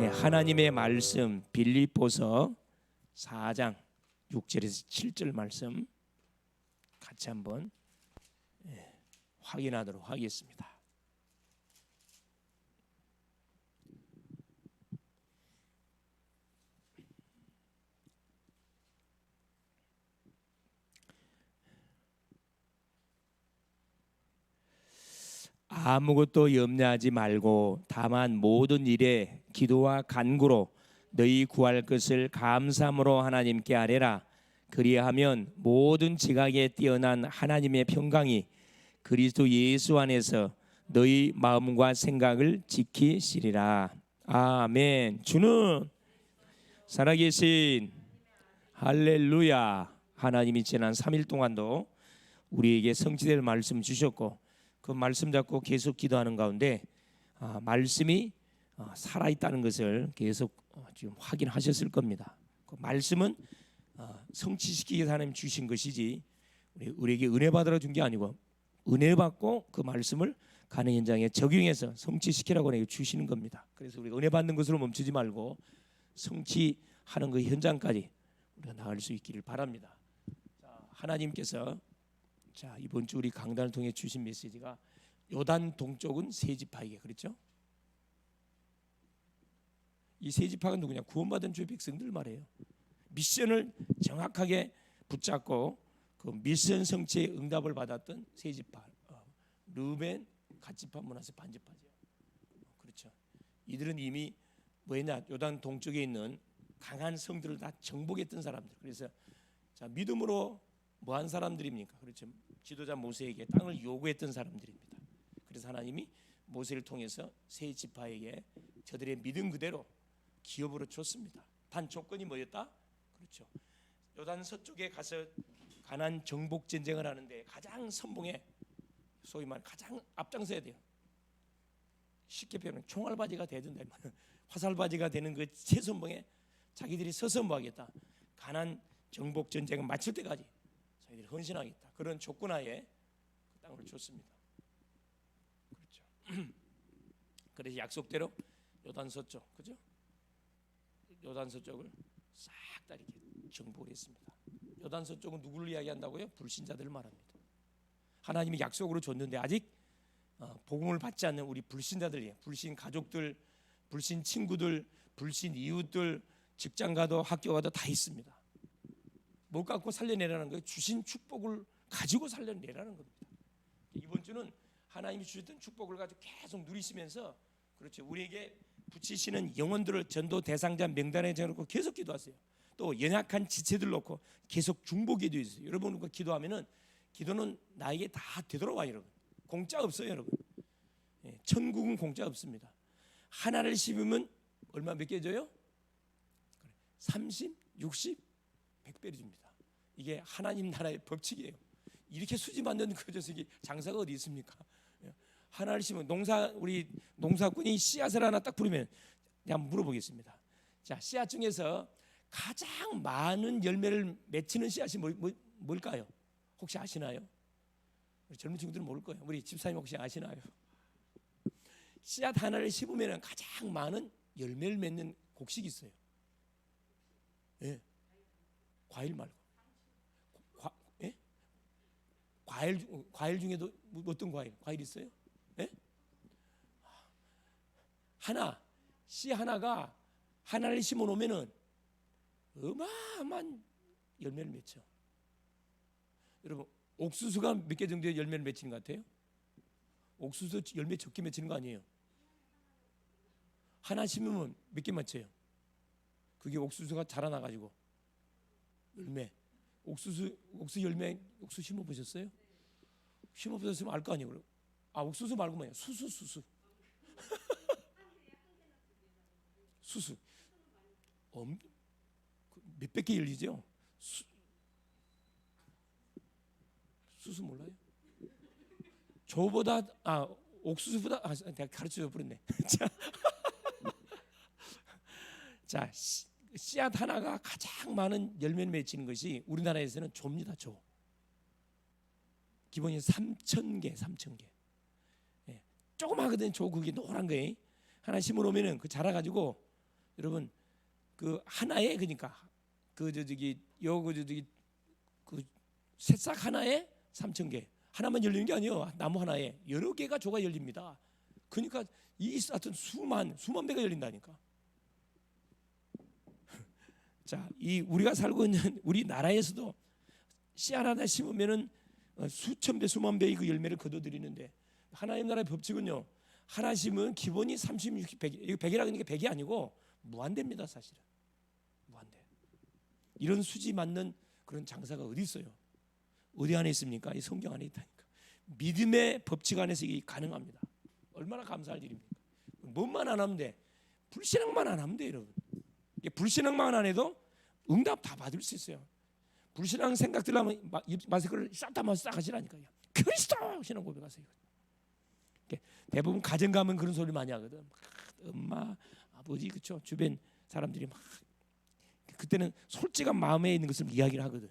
하나님의 말씀 빌립보서 4장 6절에서 7절 말씀 같이 한번 확인하도록 하겠습니다. 아무것도 염려하지 말고 다만 모든 일에 기도와 간구로 너희 구할 것을 감사함으로 하나님께 아뢰라. 그리하면 모든 지각에 뛰어난 하나님의 평강이 그리스도 예수 안에서 너희 마음과 생각을 지키시리라. 아멘. 주는 살아계신 할렐루야. 하나님이 지난 3일 동안도 우리에게 성취될 말씀 주셨고 그 말씀 잡고 계속 기도하는 가운데 말씀이 살아있다는 것을 계속 지금 확인하셨을 겁니다. 그 말씀은 성취시키기 위해서 하나님 주신 것이지 우리에게 은혜 받으러 준 게 아니고 은혜 받고 그 말씀을 가는 현장에 적용해서 성취시키라고 주시는 겁니다. 그래서 우리가 은혜 받는 것으로 멈추지 말고 성취하는 그 현장까지 우리가 나갈 수 있기를 바랍니다. 하나님께서 이번 주 우리 강단을 통해 주신 메시지가 요단 동쪽은 세 지파에게, 그렇죠? 이 세 지파가 누구냐? 구원받은 주의 백성들 말이에요. 미션을 정확하게 붙잡고 그 미션 성취의 응답을 받았던 세 지파, 르벤, 갓지파, 므낫세, 반지파죠. 그렇죠. 이들은 이미 뭐였냐? 요단 동쪽에 있는 강한 성들을 다 정복했던 사람들. 그래서 믿음으로 뭐한 사람들입니까? 그렇죠. 지도자 모세에게 땅을 요구했던 사람들입니다. 그래서 하나님이 모세를 통해서 세 지파에게 저들의 믿음 그대로 기업으로 줬습니다. 단 조건이 뭐였다? 그렇죠. 요단 서쪽에 가서 가나안 정복 전쟁을 하는데 가장 선봉에 소위 말 가장 앞장서야 돼요. 쉽게 표현하면 총알바지가 되든다, 화살바지가 되는 그 최선봉에 자기들이 서서 뭐하겠다? 가나안 정복 전쟁을 마칠 때까지 자기들이 헌신하겠다. 그런 조건하에 그 땅을 줬습니다. 그렇죠. 그래서 약속대로 요단 서쪽, 그죠? 요단 서쪽을 싹 다 이렇게 정복을 했습니다. 요단 서쪽은 누구를 이야기한다고요? 불신자들을 말합니다. 하나님이 약속으로 줬는데 아직 복음을 받지 않는 우리 불신자들이에요. 불신 가족들, 불신 친구들, 불신 이웃들, 직장 가도 학교 가도 다 있습니다. 못 갖고 살려내라는 거예요. 주신 축복을 가지고 살려내라는 겁니다. 이번 주는 하나님이 주셨던 축복을 가지고 계속 누리시면서, 그렇죠, 우리에게 붙이시는 영혼들을 전도 대상자 명단에 정해놓고 계속 기도하세요. 또 연약한 지체들 놓고 계속 중보기도 해주세요. 여러분과 기도하면은 기도는 나에게 다 되돌아와요. 여러분, 공짜 없어요. 여러분, 천국은 공짜 없습니다. 하나를 심으면 얼마 몇 개 줘요? 30, 60, 100배를 줍니다. 이게 하나님 나라의 법칙이에요. 이렇게 수지 만드는 그 녀석이 장사가 어디 있습니까? 하나를 심으면 우리 농사꾼이 씨앗을 하나 딱 뿌리면, 한번 물어보겠습니다. 자, 씨앗 중에서 가장 많은 열매를 맺히는 씨앗이 뭘까요? 혹시 아시나요? 우리 젊은 친구들은 모를 거예요. 우리 집사님 혹시 아시나요? 씨앗 하나를 심으면 가장 많은 열매를 맺는 곡식이 있어요. 예. 과일 말고. 과일 중에도 어떤 과일 있어요? 예? 씨 하나가 하나를 심어 놓으면은 어마어마한 열매를 맺죠. 여러분, 옥수수가 몇 개 정도의 열매를 맺히는 것 같아요? 옥수수 열매 적게 맺히는 거 아니에요? 하나 심으면 몇 개 맺혀요? 그게 옥수수가 자라나가지고 열매. 옥수수 열매, 옥수수 심어 보셨어요? 심어 보셨으면 알 거 아니에요. 옥수수 말고 뭐예요? 수수. 수수. 몇백 개 열리죠? 수수 몰라요? 저보다 옥수수보다 내가 가르쳐 버렸네. 자, 씨앗 하나가 가장 많은 열매를 맺히는 것이 우리나라에서는 조입니다. 조. 기본이 3,000개. 조그마하거든요. 조 그게 노란 거에 하나 심어놓으면 그 자라가지고 여러분 그 하나에 그러니까 그 새싹 하나에 3,000개 하나만 열리는 게 아니에요. 나무 하나에 여러 개가 조가 열립니다. 그러니까 이 같은 수만 배가 열린다니까. 자, 이 우리가 살고 있는 우리 나라에서도 씨 하나 심으면은 수천 배 수만 배의 그 열매를 거둬들이는데 하나님 나라의 법칙은요. 하나 심으면 기본이 30, 60, 100. 이거 100이라 그러니까 100이 아니고 무한대입니다, 사실은. 무한대. 이런 수지 맞는 그런 장사가 어디 있어요? 어디 안에 있습니까? 이 성경 안에 있다니까. 믿음의 법칙 안에서 이게 가능합니다. 얼마나 감사할 일입니까? 뭔만 안 하면 돼. 불신앙만 안 하면 돼, 여러분. 불신앙만 안 해도 응답 다 받을 수 있어요. 불신앙 생각 들려면 마스크를 싹 하시라니까요. 그리스도 신앙 고백하세요. 대부분 가정 가면 그런 소리 많이 하거든. 엄마, 아버지 그렇죠. 주변 사람들이 막 그때는 솔직한 마음에 있는 것을 이야기를 하거든.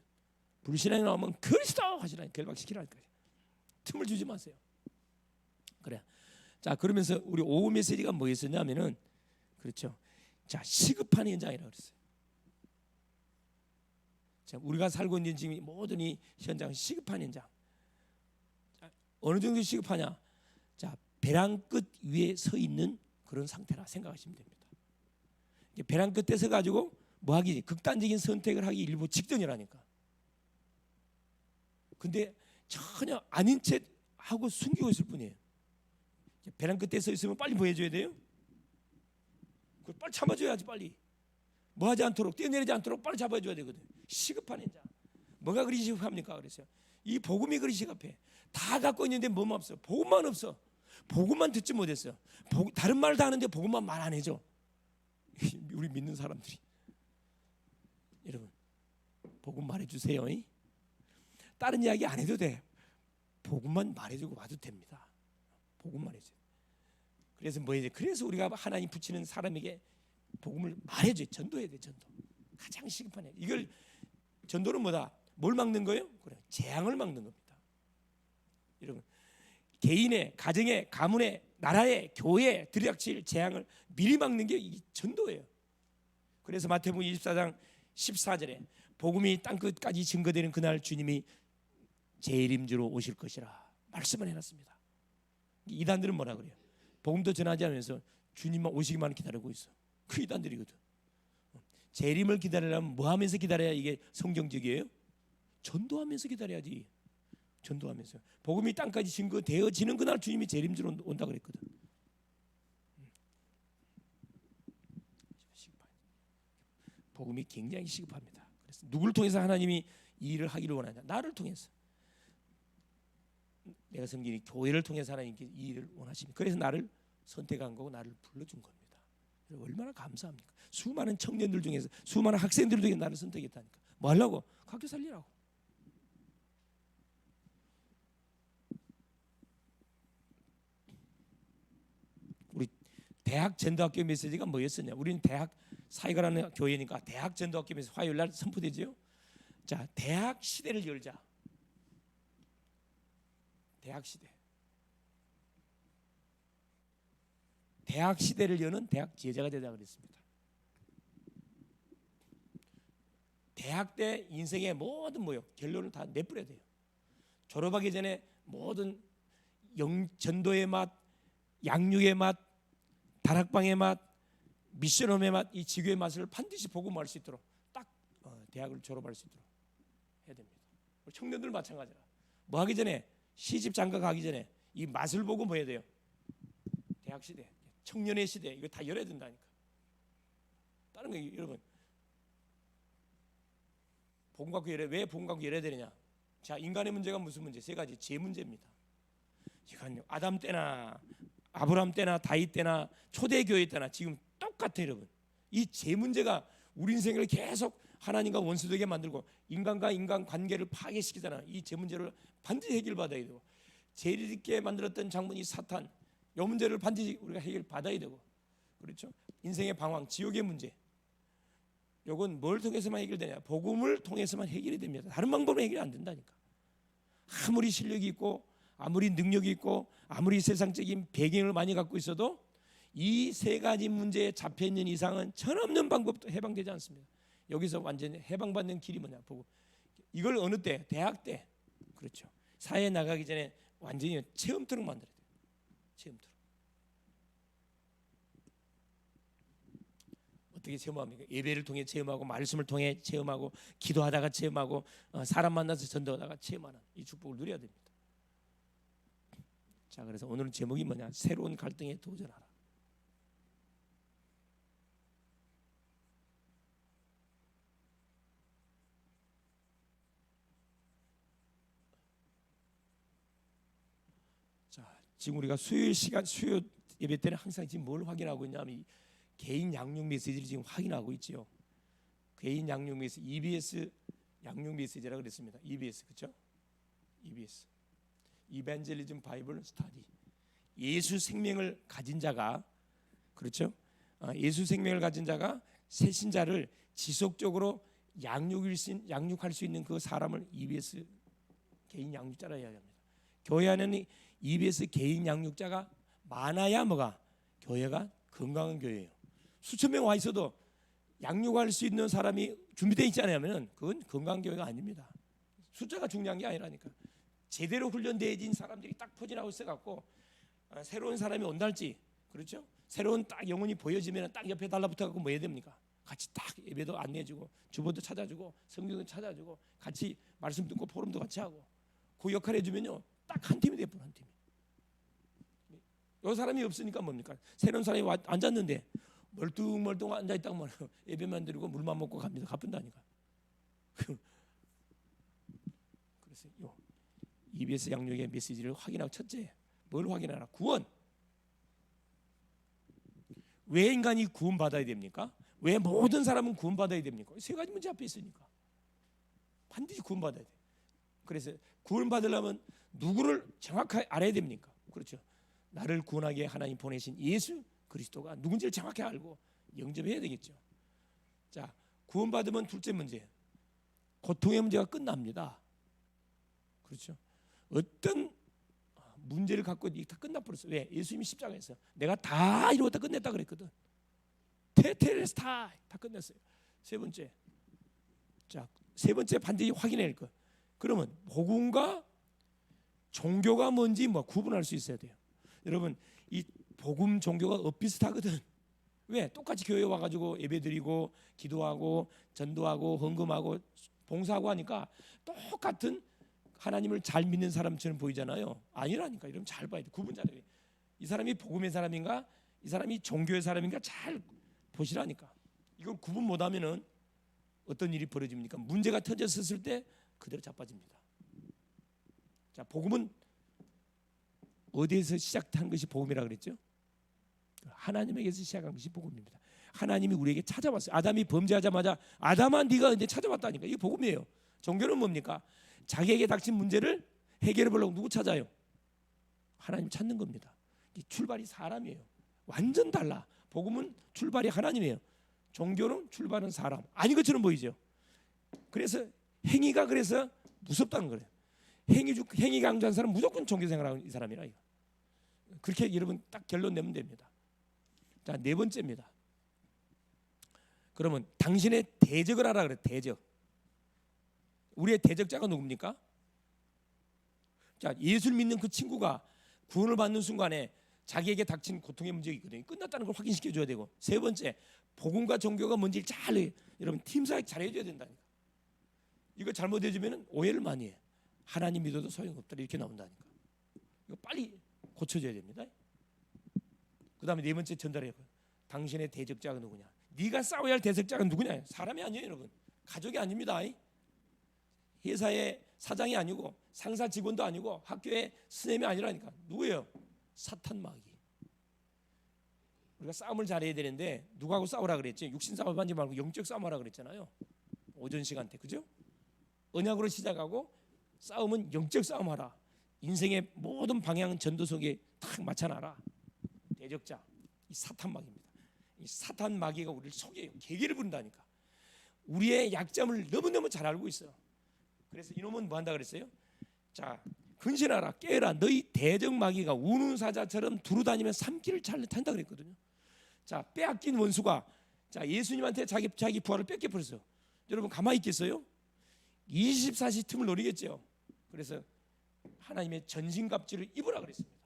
불신앙이 나오면 그리스도 하시라니까 결박시키라니까요. 틈을 주지 마세요. 그래. 자, 그러면서 우리 오후 메시지가 뭐였었냐면은 그렇죠. 자, 시급한 현장이라고 그랬어요. 자, 우리가 살고 있는 지금 모든 이 현장 시급한 현장. 자, 어느 정도 시급하냐? 자, 배랑 끝 위에 서 있는 그런 상태라 생각하시면 됩니다. 배랑 끝에 서 가지고 뭐 하기 극단적인 선택을 하기 일부 직전이라니까. 근데 전혀 아닌 채 하고 숨기고 있을 뿐이에요. 배랑 끝에 서 있으면 빨리 뭐 해줘야 돼요? 그걸 빨리 참아줘야지. 빨리 뭐 하지 않도록 뛰어내리지 않도록 빨리 잡아줘야 되거든. 시급한 현장. 뭐가 그리 시급합니까? 그랬어요. 이 복음이 그리 시급해. 다 갖고 있는데 뭐만 없어. 복음만 없어. 복음만 듣지 못했어. 다른 말 다 하는데 복음만 말 안 해줘. 우리 믿는 사람들이. 여러분 복음 말해주세요. 다른 이야기 안 해도 돼. 복음만 말해주고 와도 됩니다. 복음 말해줘. 그래서 뭐 해야 돼? 그래서 우리가 하나님 붙이는 사람에게 복음을 말해줘야 돼. 전도해야 돼. 전도. 가장 시급한 일. 이걸 전도는 뭐다? 뭘 막는 거예요? 그래, 재앙을 막는 겁니다. 여러분 개인의 가정의 가문의 나라의 교회에 들이닥칠 재앙을 미리 막는 게 이 전도예요. 그래서 마태복음 24장 14절에 복음이 땅끝까지 증거되는 그날 주님이 제 이름으로 오실 것이라 말씀을 해놨습니다. 이단들은 뭐라 그래요? 복음도 전하지 않으면서 주님만 오시기만 기다리고 있어. 그 이단들이거든. 재림을 기다리려면 뭐 하면서 기다려야 이게 성경적이에요? 전도하면서 기다려야지. 전도하면서. 복음이 땅까지 증거되어지는 그날 주님이 재림주로 온다 그랬거든. 복음이 굉장히 시급합니다. 그래서 누구를 통해서 하나님이 이 일을 하기를 원하냐? 나를 통해서. 내가 섬기는 교회를 통해서 하나님께 이 일을 원하십니다. 그래서 나를 선택한 거고 나를 불러준 겁니다. 얼마나 감사합니까? 수많은 청년들 중에서 수많은 학생들 중에 나를 선택했다니까. 뭐 하려고? 학교 살리라고. 우리 대학 전도학교 메시지가 뭐였었냐? 우리는 대학 사이가라는 교회니까 대학 전도학교 메시지 화요일 날 선포되죠. 자, 대학 시대를 열자. 대학 시대. 대학 시대를 여는 대학 제자가 되자 그랬습니다. 대학 때 인생의 모든 결론을 다 내버려야 돼요. 졸업하기 전에 모든 전도의 맛, 양육의 맛, 다락방의 맛, 미션홈의 맛, 이 지교의 맛을 반드시 복음할 수 있도록 딱 대학을 졸업할 수 있도록 해야 됩니다. 청년들 마찬가지라. 뭐 하기 전에 시집 장가 가기 전에 이 맛을 보고 뭐 해야 돼요? 대학 시대, 청년의 시대 이거 다 열어야 된다니까. 다른 거 여러분 복음 갖고 열어야 왜 복음 갖고 열어야 되느냐? 자, 인간의 문제가 무슨 문제? 세 가지. 죄 문제입니다. 이건 아담 때나 아브라함 때나 다윗 때나 초대교회 때나 지금 똑같아요, 여러분. 이 죄 문제가 우리 인생을 계속 하나님과 원수되게 만들고 인간과 인간 관계를 파괴시키잖아. 이 죄 문제를 반드시 해결받아야 되고 죄를 짓게 만들었던 장본이 사탄 이 문제를 반드시 우리가 해결받아야 되고 그렇죠? 인생의 방황, 지옥의 문제 이건 뭘 통해서만 해결되냐? 복음을 통해서만 해결이 됩니다. 다른 방법으로 해결이 안 된다니까. 아무리 실력이 있고 아무리 능력이 있고 아무리 세상적인 배경을 많이 갖고 있어도 이 세 가지 문제에 잡혀 있는 이상은 천없는 방법도 해방되지 않습니다. 여기서 완전히 해방받는 길이 뭐냐 보고 이걸 어느 때 대학 때 그렇죠. 사회에 나가기 전에 완전히 체험토록 만들어야 돼요. 체험토록. 어떻게 체험합니까? 예배를 통해 체험하고 말씀을 통해 체험하고 기도하다가 체험하고 사람 만나서 전도하다가 체험하는 이 축복을 누려야 됩니다. 자, 그래서 오늘 제목이 뭐냐? 새로운 갈등에 도전하라. 자, 지금 우리가 수요일 예배 때는 항상 지금 뭘 확인하고 있냐면 개인 양육 메시지를 지금 확인하고 있지요. 개인 양육 메시지 EBS 양육 메시지라고 그랬습니다. EBS 그렇죠? EBS 이벤젤리즘 바이블 스터디. 예수 생명을 가진 자가 그렇죠? 예수 생명을 가진 자가 새신자를 지속적으로 양육할 수 있는 그 사람을 EBS 개인 양육자라 이야기합니다. 교회 안에는 EBS 개인 양육자가 많아야 뭐가 교회가 건강한 교회예요. 수천 명 와 있어도 양육할 수 있는 사람이 준비되어 있지 않으면 그건 건강한 교회가 아닙니다. 숫자가 중요한 게 아니라니까. 제대로 훈련되어진 사람들이 딱 포진하고 있어갖고 새로운 사람이 온달지 그렇죠? 새로운 딱 영혼이 보여지면 딱 옆에 달라붙어갖고 뭐 해야 됩니까? 같이 딱 예배도 안내해주고 주보도 찾아주고 성경도 찾아주고 같이 말씀 듣고 포럼도 같이 하고 그 역할 해주면요 딱 한 팀이 돼요. 한 팀. 요 사람이 없으니까 뭡니까? 새로운 사람이 앉았는데 멀뚱멀뚱 앉아있다고 말해요. 예배만 드리고 물만 먹고 갑니다. 가뿐다니까. 그래서 요 EBS 양육의 메시지를 확인하고 첫째 뭘 확인하라? 구원. 왜 인간이 구원받아야 됩니까? 왜 모든 사람은 구원받아야 됩니까? 세 가지 문제 앞에 있으니까 반드시 구원받아야 돼. 그래서 구원받으려면 누구를 정확하게 알아야 됩니까? 그렇죠. 나를 구원하게 하나님 보내신 예수 그리스도가 누군지를 정확히 알고 영접해야 되겠죠. 자, 구원받으면 둘째 문제, 고통의 문제가 끝납니다. 그렇죠. 어떤 문제를 갖고 다 끝나버렸어. 왜? 예수님이 십자가에서 내가 다 이루었다 끝냈다 그랬거든. 테텔레스타이 다 끝냈어요. 세 번째, 자, 세 번째 반드시 확인해야 할 것. 그러면 복음과 종교가 뭔지 뭐 구분할 수 있어야 돼요. 여러분 이 복음 종교가 엇비슷하거든. 왜? 똑같이 교회 와가지고 예배드리고 기도하고 전도하고 헌금하고 봉사하고 하니까 똑같은 하나님을 잘 믿는 사람처럼 보이잖아요. 아니라니까. 이러면 잘 봐야 돼. 구분 잘해. 이 사람이 복음의 사람인가 이 사람이 종교의 사람인가 잘 보시라니까. 이걸 구분 못하면은 어떤 일이 벌어집니까? 문제가 터졌을 때 그대로 자빠집니다. 자, 복음은 어디에서 시작한 것이 복음이라 그랬죠? 하나님에게서 시작한 것이 복음입니다. 하나님이 우리에게 찾아왔어요. 아담이 범죄하자마자 아담아 네가 근데 찾아왔다니까. 이게 복음이에요. 종교는 뭡니까? 자기에게 닥친 문제를 해결해 보려고 누구 찾아요? 하나님 찾는 겁니다. 이 출발이 사람이에요. 완전 달라. 복음은 출발이 하나님이에요. 종교는 출발은 사람. 아닌 것처럼 보이죠. 그래서 행위가 그래서 무섭다는 거예요. 행위 강조한 사람 무조건 종교 생활하는 이 사람이라 이거. 그렇게 여러분 딱 결론 내면 됩니다. 자, 네 번째입니다. 그러면 당신의 대적을 하라 그래. 대적. 우리의 대적자가 누굽니까? 자, 예수를 믿는 그 친구가 구원을 받는 순간에 자기에게 닥친 고통의 문제가 있거든요. 끝났다는 걸 확인시켜 줘야 되고, 세 번째 복음과 종교가 뭔지 잘 여러분 팀사역 잘 해줘야 된다니까. 이거 잘못해주면 오해를 많이 해. 하나님 믿어도 소용없다 이렇게 나온다니까. 이거 빨리 고쳐줘야 됩니다. 그 다음에 네 번째 전달해요. 당신의 대적자가 누구냐? 네가 싸워야 할 대적자가 누구냐? 사람이 아니에요, 여러분. 가족이 아닙니다. 회사의 사장이 아니고 상사 직원도 아니고 학교의 스님이 아니라니까. 누구예요? 사탄 마귀. 우리가 싸움을 잘해야 되는데 누구하고 싸우라 그랬지? 육신 싸움 하지 말고 영적 싸움하라 그랬잖아요. 오전 시간 때, 그죠? 언약으로 시작하고 싸움은 영적 싸움하라. 인생의 모든 방향 전도석에 탁 맞춰놔라. 대적자, 이 사탄 마귀입니다. 이 사탄 마귀가 우리를 속여요. 계기를 부른다니까. 우리의 약점을 너무너무 잘 알고 있어요. 그래서 이놈은 뭐 한다 그랬어요? 자, 근신하라, 깨어라. 너희 대적마귀가 우는 사자처럼 두루다니면 삼키를 찬다 그랬거든요. 자, 빼앗긴 원수가 자 예수님한테 자기 부활을 뺏겨버렸어요. 여러분 가만히 있겠어요? 24시 틈을 노리겠죠. 그래서 하나님의 전신갑주를 입으라 그랬습니다.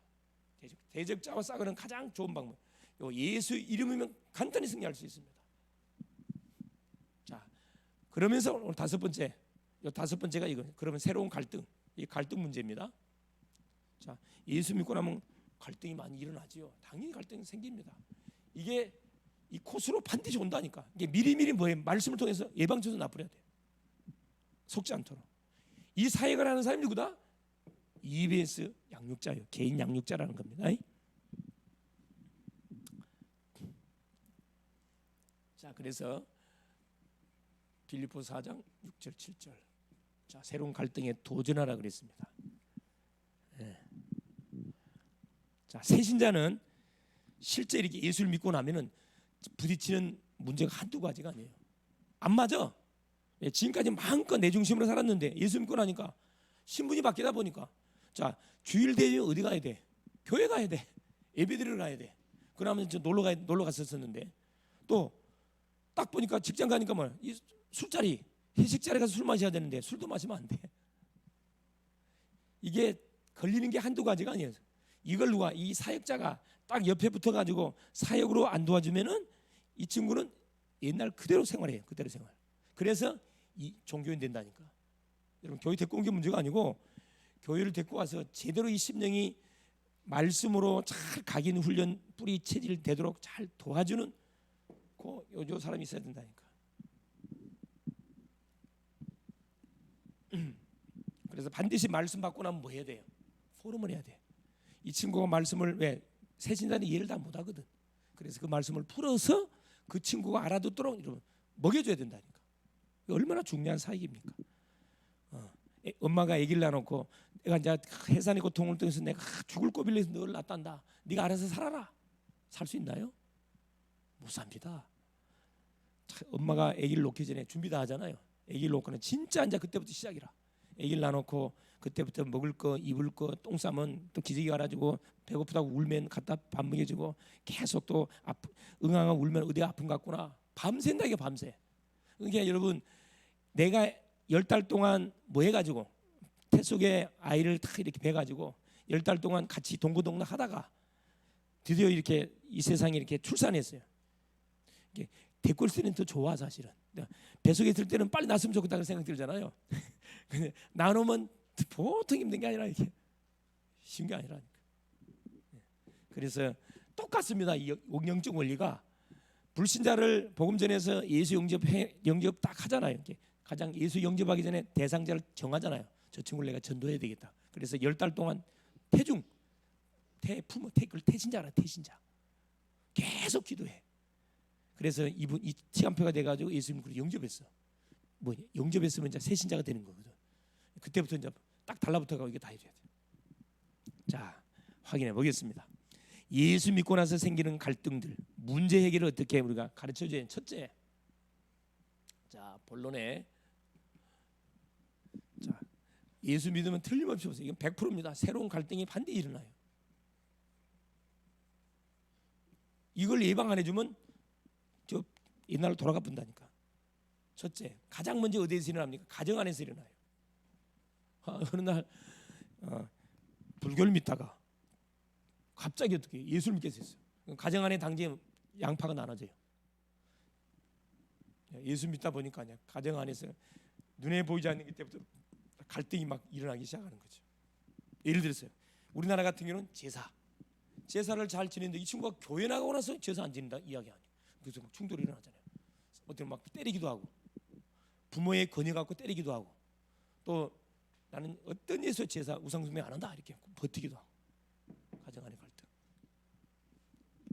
대적자와 싸우는 가장 좋은 방법. 예수 이름이면 간단히 승리할 수 있습니다. 자, 그러면서 오늘 다섯 번째가 이거. 그러면 새로운 갈등, 이 갈등 문제입니다. 자, 예수 믿고 나면 갈등이 많이 일어나지요. 당연히 갈등이 생깁니다. 이게 이 코스로 반드시 온다니까. 이게 미리미리 뭐예요? 말씀을 통해서 예방쳐서 놔버려야 돼. 속지 않도록. 이 사역을 하는 사람이 누구다? EBS 양육자요. 개인 양육자라는 겁니다. 자, 그래서 빌립보서 4장 6절 7절. 자, 새로운 갈등에 도전하라 그랬습니다. 네. 자, 새신자는 실제 이렇게 예수를 믿고 나면은 부딪히는 문제가 한두 가지가 아니에요. 안 맞아. 지금까지 마음껏 내 중심으로 살았는데 예수 믿고 나니까 신분이 바뀌다 보니까 자, 주일 되면 어디 가야 돼? 교회 가야 돼. 예배드리러 가야 돼. 그러면 저 놀러 갔었는데 또 딱 보니까 직장 가니까 뭐야? 이 술자리, 회식자리 가서 술 마셔야 되는데 술도 마시면 안 돼. 이게 걸리는 게 한두 가지가 아니에요. 이걸 누가 이 사역자가 딱 옆에 붙어가지고 사역으로 안 도와주면은 이 친구는 옛날 그대로 생활해요. 그대로 생활. 그래서 이 종교인 된다니까. 여러분 교회 데리고 온 게 문제가 아니고 교회를 데리고 와서 제대로 이 심령이 말씀으로 잘 각인 훈련 뿌리 체질 되도록 잘 도와주는 요 사람이 있어야 된다니까. 그래서 반드시 말씀 받고 나면 뭐 해야 돼요? 포럼을 해야 돼. 이 친구가 말씀을 왜 새신자는 이해를 다 못하거든. 그래서 그 말씀을 풀어서 그 친구가 알아듣도록 이러면 먹여줘야 된다니까. 얼마나 중요한 사역입니까? 엄마가 아기를 낳아놓고 내가 이제 해산의 고통을 통해서 내가 죽을 꼬빌려서 너를 낳았단다. 네가 알아서 살아라. 살 수 있나요? 못 삽니다. 엄마가 아기를 놓기 전에 준비 다 하잖아요. 아기를 놓고는 진짜 이제 그때부터 시작이라. 아기를 낳아놓고 그때부터 먹을 거, 입을 거, 똥 싸면 또 기저귀 갈아주고 배고프다고 울면 갖다 밥 먹여주고 계속 또 응앙아 울면 어디가 아픈 것 같구나. 밤샌다 이게 밤새. 그러니까 여러분 내가 10달 동안 뭐 해가지고 태 속에 아이를 다 이렇게 베가지고 10달 동안 같이 동고동락 하다가 드디어 이렇게 이 세상에 이렇게 출산했어요. 데리고 있을 때는 더 좋아 사실은. 뱃속에 있을 때는 빨리 낳았으면 좋겠다는 생각 들잖아요. 근데 나누면 보통 힘든 게 아니라 이렇게 쉬운 게 아니라니까. 그래서 똑같습니다. 이 영적 원리가 불신자를 복음 전해서 예수 영접 딱 하잖아요. 이렇게 가장 예수 영접하기 전에 대상자를 정하잖아요. 저 친구를 내가 전도해야 되겠다. 그래서 10달 동안 태신자라 태신자 계속 기도해. 그래서 이 시간표가 돼가지고 예수님을 영접했어. 뭐 영접했으면 이제 새신자가 되는 거거든. 그때부터 이제 딱 달라붙어가고 이게 다 해줘야 돼. 자, 확인해 보겠습니다. 예수 믿고 나서 생기는 갈등들, 문제 해결을 어떻게 우리가 가르쳐줘야. 첫째, 자 본론에 자 예수 믿으면 틀림없이 없어요. 이건 100%입니다. 새로운 갈등이 반드시 일어나요. 이걸 예방 안 해주면 저 옛날로 돌아가 본다니까. 첫째, 가장 먼저 어디에서 일어납니까? 가정 안에서 일어나요. 어느 날 불교를 믿다가 갑자기 어떻게 예수를 믿게 됐어요. 가정 안에 당장 양파가 나눠져요. 예수 믿다 보니까 가정 안에서 눈에 보이지 않는 그때부터 갈등이 막 일어나기 시작하는 거죠. 예를 들었어요. 우리나라 같은 경우는 제사를 잘 지내는데 이 친구가 교회 나가고 나서 제사 안 지낸다 이야기 아니에요. 그래서 막 충돌이 일어나잖아요. 어떻게 막 때리기도 하고 부모의 권위 갖고 때리기도 하고 또 나는 어떤 예수 제사 우상숭배 안 한다 이렇게 버티기도 하고 가정 안의 갈등.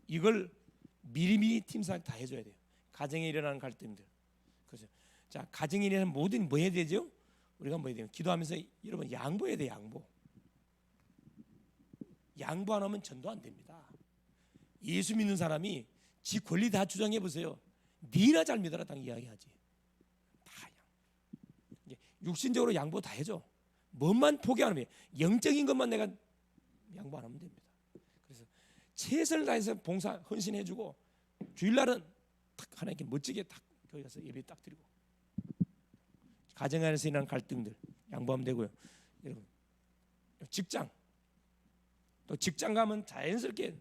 이걸 미리미리 팀사역 다 해줘야 돼요. 가정에 일어나는 갈등들. 그렇죠. 자, 가정에 일어나는 모든 뭐 해야 되죠? 우리가 뭐 해야 돼요? 기도하면서 여러분 양보해야 돼. 양보 안 하면 전도 안 됩니다. 예수 믿는 사람이 지 권리 다 주장해 보세요. 니나 잘 믿어라 당 이야기하지. 다 육신적으로 양보 다 해줘. 뭐만 포기 안 하면 영적인 것만 내가 양보 안 하면 됩니다. 그래서 최선을 다해서 봉사 헌신해주고 주일날은 딱 하나님께 멋지게 딱 거기 가서 예배 딱 드리고 가정 안에서 일어나는 갈등들 양보하면 되고요. 여러분 직장 또 직장 가면 자연스럽게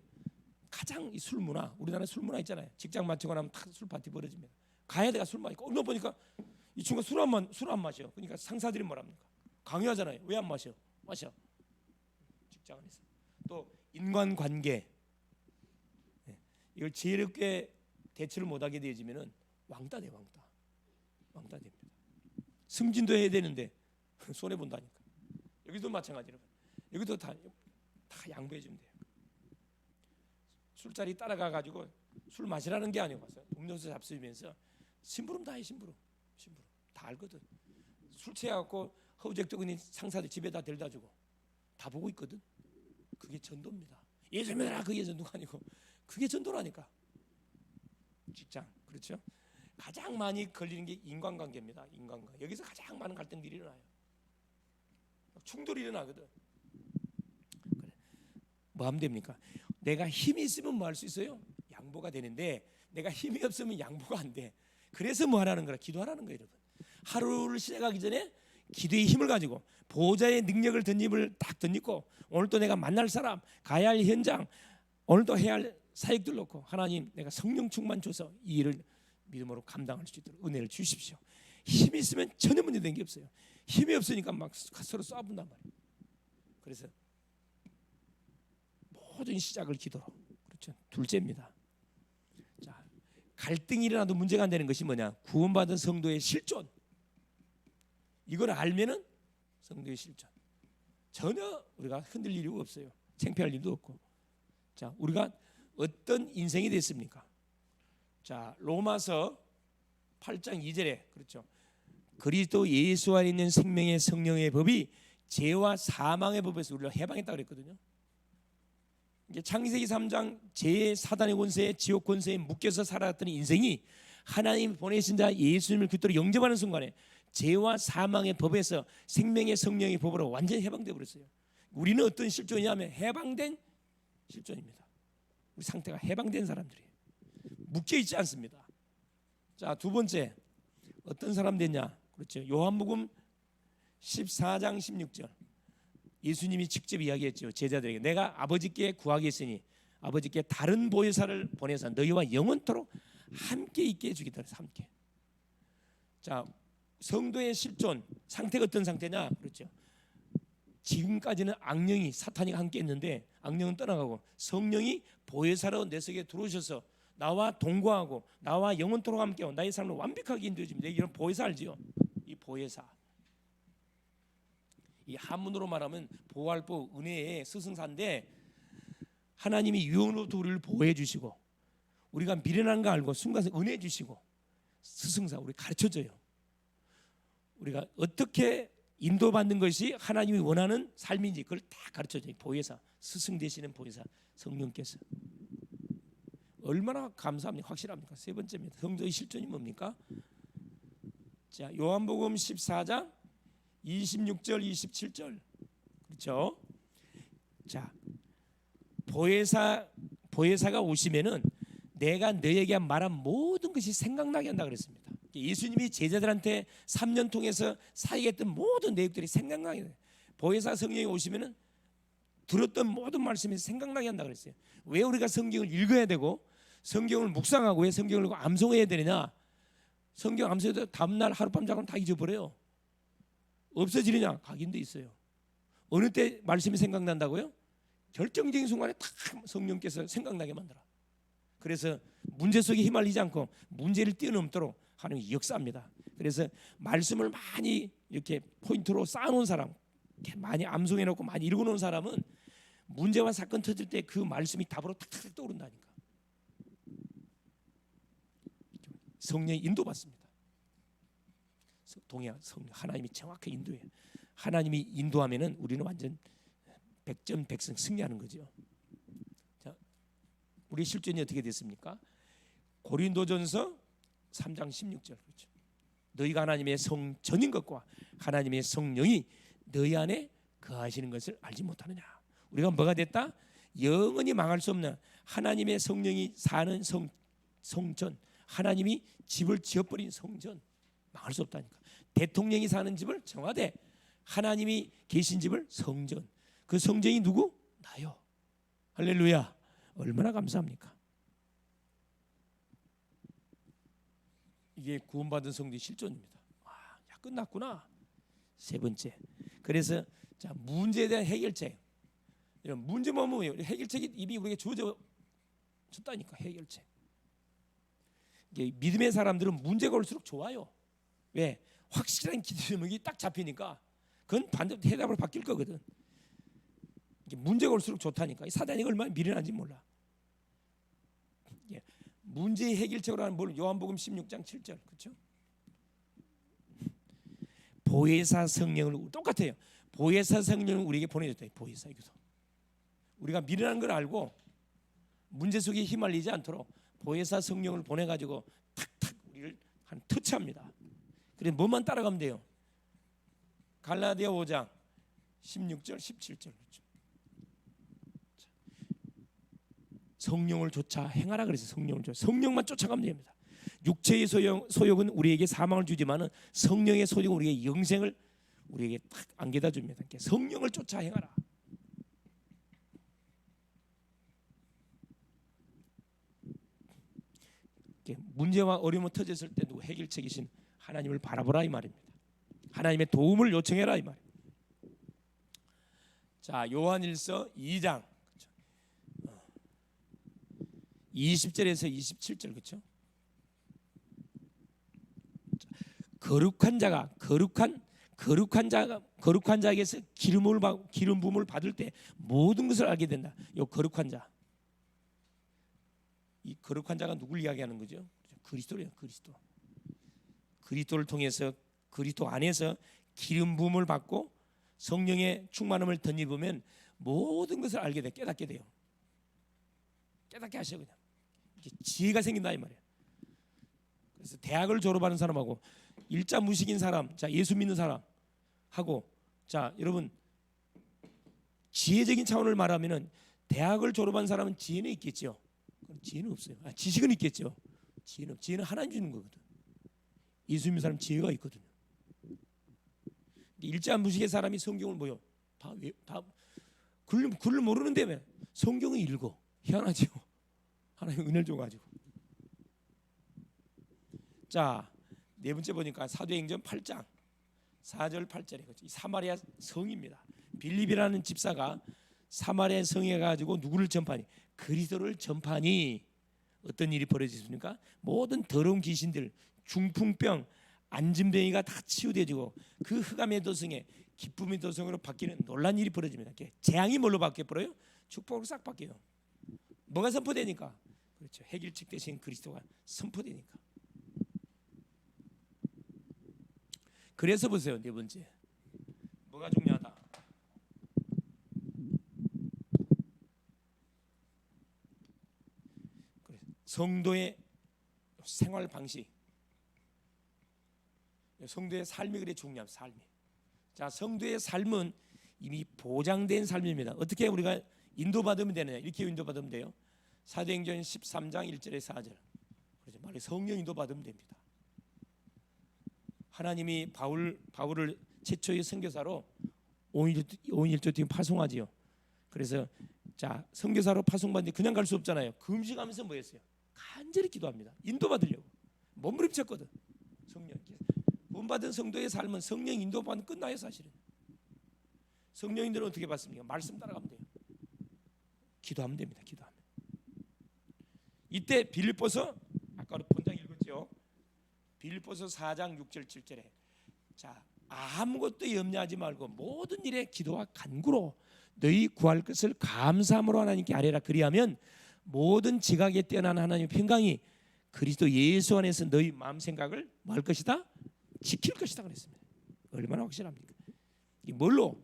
가장 이 술 문화 우리나라 술 문화 있잖아요. 직장 마치고 나면 다 술 파티 벌어집니다. 가야 돼가 술 마시고 오늘 보니까 이 친구가 술 안 마셔. 그러니까 상사들이 뭐랍니까? 강요하잖아요. 왜 안 마셔? 마셔. 직장 안에서 또 인간관계 이걸 지혜롭게 대처를 못하게 되어지면은 왕따 됩니다. 승진도 해야 되는데 손해 본다니까. 여기도 마찬가지로 여기도 다 양보해 주면 돼요. 술자리 따라가 가지고 술 마시라는 게 아니고 와서 음료수 잡수면서 심부름 다 해. 심부름 다 알거든. 술 취해갖고 허우적적인 상사들 집에다 데려다 주고 다 보고 있거든. 그게 전도입니다. 예전에라 그게 전도가 아니고 그게 전도라니까. 직장 그렇죠. 가장 많이 걸리는 게 인간관계입니다. 인간관계. 여기서 가장 많은 갈등들이 일어나요. 충돌이 일어나거든. 그래. 뭐 하면 됩니까? 내가 힘이 있으면 뭐 할 수 있어요? 양보가 되는데 내가 힘이 없으면 양보가 안 돼. 그래서 뭐 하라는 거라? 기도하라는 거예요, 여러분. 하루를 시작하기 전에 기도의 힘을 가지고 보호자의 능력을 던짐을 딱 던지고 오늘 또 내가 만날 사람, 가야 할 현장, 오늘 또 해야 할 사역들 놓고 하나님 내가 성령 충만 줘서 이 일을 믿음으로 감당할 수 있도록 은혜를 주십시오. 힘이 있으면 전혀 문제된 게 없어요. 힘이 없으니까 막 서로 쏴본단 말이에요. 그래서 모든 시작을 기도로. 그렇죠. 둘째입니다. 자, 갈등이 일어나도 문제가 안 되는 것이 뭐냐? 구원받은 성도의 실존. 이걸 알면은 성도의 실존. 전혀 우리가 흔들릴 이유가 없어요. 창피할 일도 없고. 자, 우리가 어떤 인생이 됐습니까? 자, 로마서 8장 2절에 그렇죠. 그리스도 예수 안에 있는 생명의 성령의 법이 죄와 사망의 법에서 우리를 해방했다고 그랬거든요. 이게 창세기 3장 죄의 사단의 권세에 지옥 권세에 묶여서 살아갔던 인생이 하나님 보내신 자 예수님을 그리스도로 영접하는 순간에 죄와 사망의 법에서 생명의 성령의 법으로 완전히 해방되어 버렸어요. 우리는 어떤 실존이냐면 해방된 실존입니다. 우리 상태가 해방된 사람들이에요. 묶여 있지 않습니다. 자, 두 번째 어떤 사람 됐냐? 그렇죠. 요한복음 14장 16절. 예수님이 직접 이야기했죠. 제자들에게 내가 아버지께 구하겠으니 아버지께 다른 보혜사를 보내서 너희와 영원토록 함께 있게 해주겠다. 함께. 자, 성도의 실존 상태가 어떤 상태냐? 그렇죠. 지금까지는 악령이 사탄이 함께 했는데 악령은 떠나가고 성령이 보혜사로 내 속에 들어오셔서 나와 동거하고 나와 영원토록 함께하고 나의 삶을 완벽하게 인도해 줍니다. 이런 보혜사 알지요? 이 보혜사. 이 한문으로 말하면 보활법 은혜의 스승사인데 하나님이 유언으로부터 우리를 보호해 주시고 우리가 미련한 거 알고 순간에 은혜 주시고 스승사 우리 가르쳐줘요. 우리가 어떻게 인도받는 것이 하나님이 원하는 삶인지 그걸 다 가르쳐줘요. 보혜사 스승 되시는 보혜사 성령께서 얼마나 감사합니까? 확실합니까? 세 번째입니다. 성도의 실존이 뭡니까? 자, 요한복음 14장 26절 27절 그렇죠? 자, 보혜사가 오시면은 내가 너에게 말한 모든 것이 생각나게 한다 그랬습니다. 예수님이 제자들한테 3년 통해서 사역했던 모든 내용들이 생각나게 해요. 보혜사 성령이 오시면은 들었던 모든 말씀이 생각나게 한다 그랬어요. 왜 우리가 성경을 읽어야 되고 성경을 묵상하고 왜 성경을 암송해야 되느냐? 성경 암송해도 다음날 하룻밤 자고는 다 잊어버려요. 없어지느냐? 각인돼 있어요. 어느 때 말씀이 생각난다고요? 결정적인 순간에 딱 성령께서 생각나게 만들어. 그래서 문제 속에 휘말리지 않고 문제를 뛰어넘도록 하나님이 역사합니다. 그래서 말씀을 많이 이렇게 포인트로 쌓아놓은 사람, 많이 암송해놓고 많이 읽어놓은 사람은 문제와 사건 터질 때 그 말씀이 답으로 탁탁 떠오른다니까. 성령의 인도받습니다. 동의한 성령 하나님이 정확하게 인도해요. 하나님이 인도하면은 우리는 완전 100점 100승 승리하는 거죠. 자, 우리 실존이 어떻게 됐습니까? 고린도전서 3장 16절 그렇죠. 너희가 하나님의 성전인 것과 하나님의 성령이 너희 안에 거하시는 것을 알지 못하느냐. 우리가 뭐가 됐다? 영원히 망할 수 없는 하나님의 성령이 사는 성전, 하나님이 집을 지어버린 성전, 망할 수 없다니까. 대통령이 사는 집을 청와대, 하나님이 계신 집을 성전. 그 성전이 누구? 나요. 할렐루야. 얼마나 감사합니까? 이게 구원받은 성도의 실존입니다. 야, 끝났구나. 세 번째. 그래서 자, 문제에 대한 해결책. 이런 문제만 보면 해결책이 이미 우리에게 주어졌다니까. 해결책. 이게 믿음의 사람들은 문제가 올수록 좋아요. 왜? 확실한 기대목이 딱 잡히니까 그건 반드시 해답으로 바뀔 거거든. 이게 문제가 올수록 좋다니까. 사단이 얼마나 미련한지 몰라. 문제의 해결책으로 하는 뭘 요한복음 16장 7절 그렇죠? 보혜사 성령을 똑같아요. 보혜사 성령을 우리에게 보내줬다. 보혜사 이거죠. 우리가 미련한 걸 알고 문제 속에 휘말리지 않도록 보혜사 성령을 보내가지고 탁탁 우리를 한 터치합니다. 그래 뭐만 따라가면 돼요. 갈라디아 5장 16절 17절 그렇죠? 성령을 쫓아 행하라 그래서 성령을 쫓아 성령만 쫓아가면 됩니다. 육체의 소욕은 우리에게 사망을 주지만은 성령의 소욕은 우리에게 영생을 우리에게 딱 안겨다 줍니다. 성령을 쫓아 행하라. 문제와 어려움이 터졌을 때 누구 해결책이신 하나님을 바라보라 이 말입니다. 하나님의 도움을 요청해라 이 말입니다. 자, 요한일서 2장 20절에서 27절 그렇죠? 거룩한 자가 거룩한 자에게서 기름 부음을 받을 때 모든 것을 알게 된다. 요 거룩한 자. 이 거룩한 자가 누굴 이야기하는 거죠? 그리스도예요. 그리스도. 그리스도를 통해서 그리스도 안에서 기름 부음을 받고 성령의 충만함을 덧입으면 모든 것을 알게 돼. 깨닫게 돼요. 깨닫게 하셔 그냥. 지혜가 생긴다 이 말이에요. 그래서 대학을 졸업하는 사람하고 일자 무식인 사람, 자 예수 믿는 사람 하고 자 여러분 지혜적인 차원을 말하면은 대학을 졸업한 사람은 지혜는 있겠죠. 지혜는 없어요. 지식은 있겠죠. 지혜는 하나님 주는 거거든. 예수 믿는 사람 지혜가 있거든요. 일자 무식의 사람이 성경을 뭐요? 다 글을 모르는데 왜 성경을 읽어? 희한하죠. 하나님 은혜를 줘가지고. 자, 네 번째 보니까 사도행전 8장 4절 8절에 사마리아 성입니다. 빌립이라는 집사가 사마리아 성에 가지고 누구를 전파하니? 그리스도를 전파하니 어떤 일이 벌어졌습니까? 모든 더러운 귀신들, 중풍병, 안진뱅이가 다 치유되지고 그 흑암의 도성에 기쁨의 도성으로 바뀌는 놀란 일이 벌어집니다. 재앙이 뭘로 바뀌어버려요? 축복으로 싹 바뀌어요. 뭐가 선포되니까? 그렇죠. 해결책 대신 그리스도가 선포되니까. 그래서 보세요. 네 번째. 뭐가 중요하다? 성도의 생활 방식. 성도의 삶이 그래 중요합니다. 삶이. 자, 성도의 삶은 이미 보장된 삶입니다. 어떻게 우리가 인도받으면 되느냐? 이렇게 인도받으면 돼요. 사도행전 13장 1절에 4절. 그래서 말이 성령 인도받으면 됩니다. 하나님이 바울을 최초의 선교사로 5인 1조 팀 파송하지요. 그래서 자 선교사로 파송받는데 그냥 갈 수 없잖아요. 금식하면서 뭐 했어요? 간절히 기도합니다. 인도받으려고. 몸부림쳤거든. 성령. 구원받은 성도의 삶은 성령 인도받으면 끝나요 사실은. 성령인들은 어떻게 받습니까? 말씀 따라가면 돼요. 기도하면 됩니다. 기도하면. 이때 빌립보서 아까 본장 읽었죠. 빌립보서 4장 6절 7절에 자 아무것도 염려하지 말고 모든 일에 기도와 간구로 너희 구할 것을 감사함으로 하나님께 아뢰라. 그리하면 모든 지각에 뛰어난 하나님의 평강이 그리스도 예수 안에서 너희 마음 생각을 뭐 할 것이다? 지킬 것이다 그랬습니다. 얼마나 확실합니까? 이 뭘로?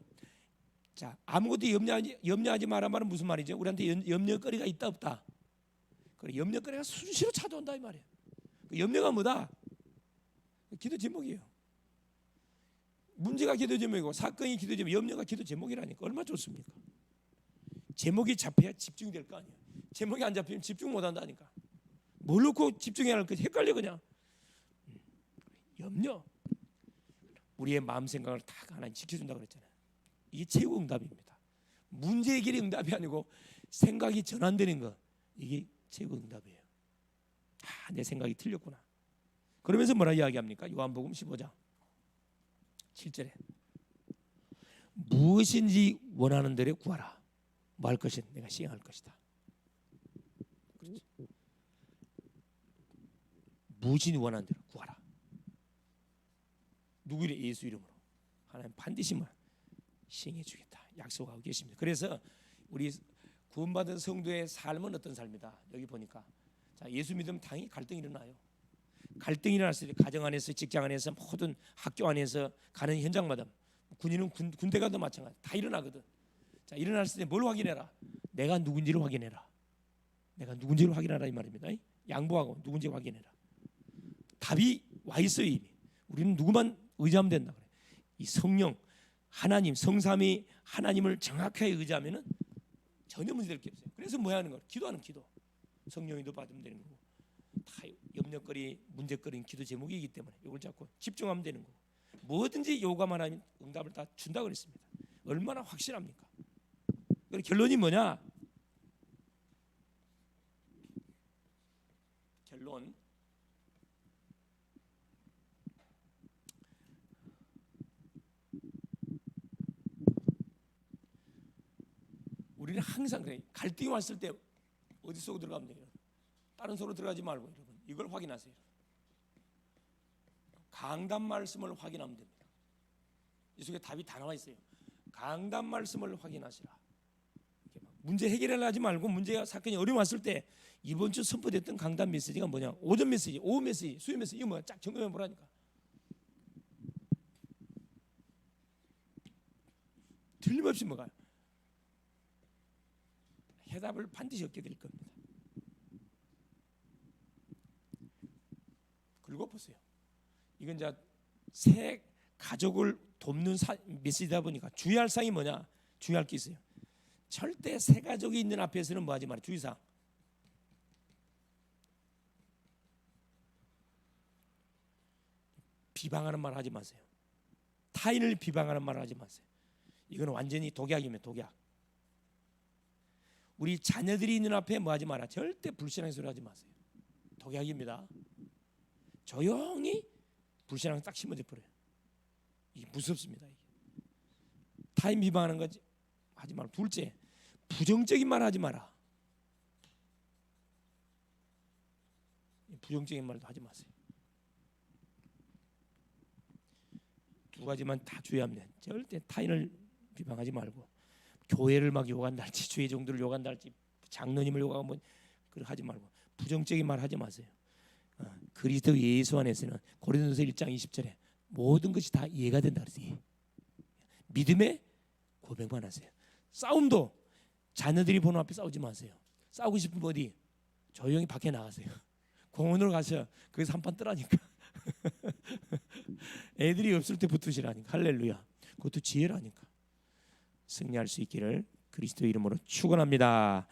자 아무것도 염려하지 마라 말은 무슨 말이죠? 우리한테 염려거리가 있다 없다? 그래 염려거리가 수시로 찾아온다 이 말이에요. 그 염려가 뭐다? 기도 제목이에요. 문제가 기도 제목이고 사건이 기도 제목, 염려가 기도 제목이라니까 얼마나 좋습니까? 제목이 잡혀야 집중이 될 거 아니에요. 제목이 안 잡히면 집중 못 한다니까. 뭘 놓고 집중해야 할까 헷갈려 그냥. 염려. 우리의 마음 생각을 다 하나님 지켜준다고 그랬잖아요. 이게 최고 응답입니다. 문제 해결이 응답이 아니고 생각이 전환되는 거, 이게 최고 응답이에요. 내 생각이 틀렸구나. 그러면서 뭐라 이야기합니까? 요한복음 15장 7절에 무엇인지 원하는 대로 구하라. 뭐 할 것은 내가 시행할 것이다. 그렇지? 무엇인지 원하는 대로 구하라. 누구 이름? 예수 이름으로. 하나님 반드시 시행해 주겠다 약속하고 계십니다. 그래서 우리 구원받은 성도의 삶은 어떤 삶이다. 여기 보니까 자, 예수 믿으면 당연히 갈등이 일어나요. 갈등이 일어났을 때 가정 안에서, 직장 안에서, 모든 학교 안에서 가는 현장마다, 군인은 군대 가도 마찬가지, 다 일어나거든. 자, 일어났을 때 뭘 확인해라? 내가 누군지를 확인해라. 내가 누군지를 확인하라 이 말입니다. 양보하고 누군지 확인해라. 답이 와 있어요 이미. 우리는 누구만 의지하면 된다 그래. 이 성령, 하나님, 성삼위 하나님을 정확하게 의지하면은 전혀 문제될 게 없어요. 그래서 뭐 하는 거? 기도하는 기도. 성령이도 받으면 되는 거고. 다 염려거리, 문제거리는 기도 제목이기 때문에 이걸 잡고 집중하면 되는 거고. 뭐든지 요구하면 하나님 응답을 다 준다 그랬습니다. 얼마나 확실합니까? 결론이 뭐냐? 결론. 우리는 항상 그래. 갈등이 왔을 때 어디 속으로 들어가면 돼요? 다른 속으로 들어가지 말고 여러분 이걸 확인하세요. 강단 말씀을 확인하면 됩니다. 이 속에 답이 다 나와 있어요. 강단 말씀을 확인하시라. 문제 해결을 하지 말고 문제가 사건이 어려움 왔을 때 이번 주 선포됐던 강단 메시지가 뭐냐? 오전 메시지, 오후 메시지, 수요 메시지 이거 뭐야? 쫙 점검해 보라니까. 틀림없이 뭐가요? 해답을 반드시 얻게 될 겁니다. 그리고 보세요. 이건 이제 새 가족을 돕는 메시지다 보니까 주의할 사항이 뭐냐? 주의할 게 있어요. 절대 새 가족이 있는 앞에서는 뭐 하지 마라. 주의사항. 비방하는 말 하지 마세요. 타인을 비방하는 말 하지 마세요. 이건 완전히 독약이면 독약. 우리 자녀들이 있는 앞에 뭐 하지 마라. 절대 불신앙 소리 하지 마세요. 독약입니다. 조용히 불신앙 딱 심어져 버려요. 이게 무섭습니다. 이게. 타인 비방하는 거지 하지 마라. 둘째, 부정적인 말 하지 마라. 부정적인 말도 하지 마세요. 두 가지만 다 주의하면 절대 타인을 비방하지 말고 교회를 막 욕한달지 주의 종들을 욕한달지 장로님을 욕하고 뭐 그걸 하지 말고 부정적인 말 하지 마세요. 그리스도 예수 안에서는 고린도서 1장 20절에 모든 것이 다 이해가 된다 그랬어요. 믿음의 고백만 하세요. 싸움도 자녀들이 보는 앞에 싸우지 마세요. 싸우고 싶으면 어디? 조용히 밖에 나가세요. 공원으로 가서 거기서 한판 뜨라니까. 애들이 없을 때 붙으시라니까. 할렐루야. 그것도 지혜라니까. 승리할 수 있기를 그리스도 이름으로 축원합니다.